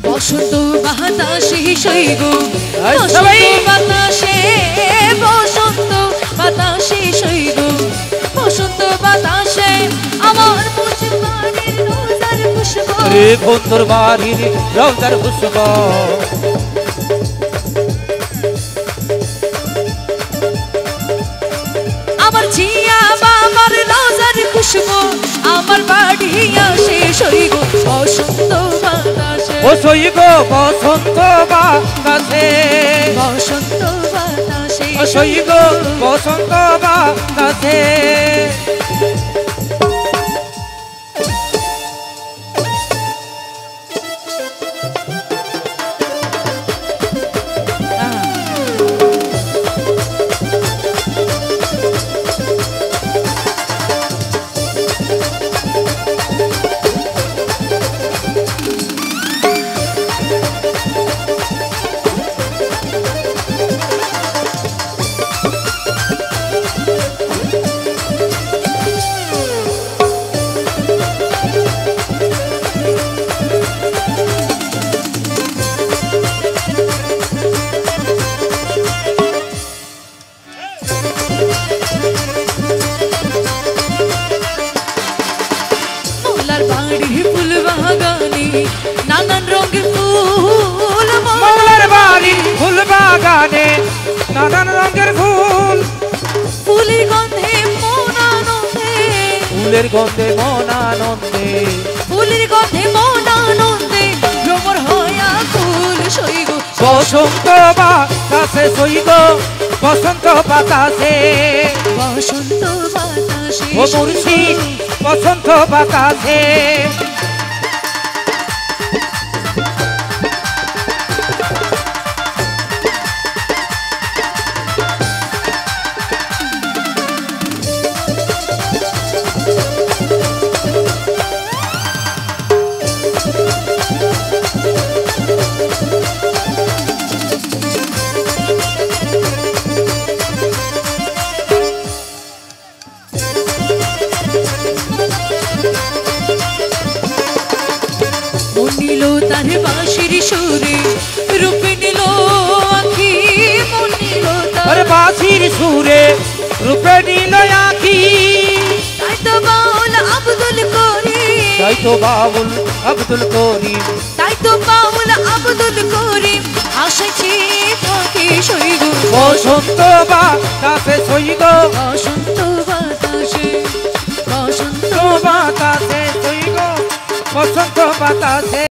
বসন্ত বাতাসে সইগো বসন্ত বাতাসে বসন্ত বাতাসে সইগো বসন্ত বাতাসে আমার বন্ধুর বাড়ির রোজার খুশব রে বন্ধুর বাড়ির রোজার খুশব আমার জিয়া বাবার রোজার খুশব আমার বাড়ি আসে সইগো বসন্ত বাতাসে ও সইগো বসন্ত বাতাসে বসন্ত বাতাসে ও সইগো বসন্ত বাতাসে নানান রঙের ফুল মোল্লার বাড়ির ফুল বাগানে নানান রঙের ফুল ফুলের গন্ধে মন আনন্দে ফুলের গন্ধে মন আনন্দে ফুলের গন্ধে মন আনন্দে ভ্রমর হয়া ফুল সইগো বসন্ত বাতাসে সইগো বসন্ত বাতাসে বসন্ত বাতাসে ও মুর্শিদ বসন্ত বাতাসে নিল তার বাঁশির সুরে রূপে নিল আঁখি মন নিল তার বাঁশির সুরে রূপে নিল আঁখি তাই তো বাউল আব্দুল করিম তাই তো বাউল আব্দুল করিম তাই তো বাউল আব্দুল করিম আসেছি তোকে সইগো বসন্ত বাতাসে সইগো বসন্ত বাতাসে বসন্ত বাতাসে সইগো বসন্ত বাতাসে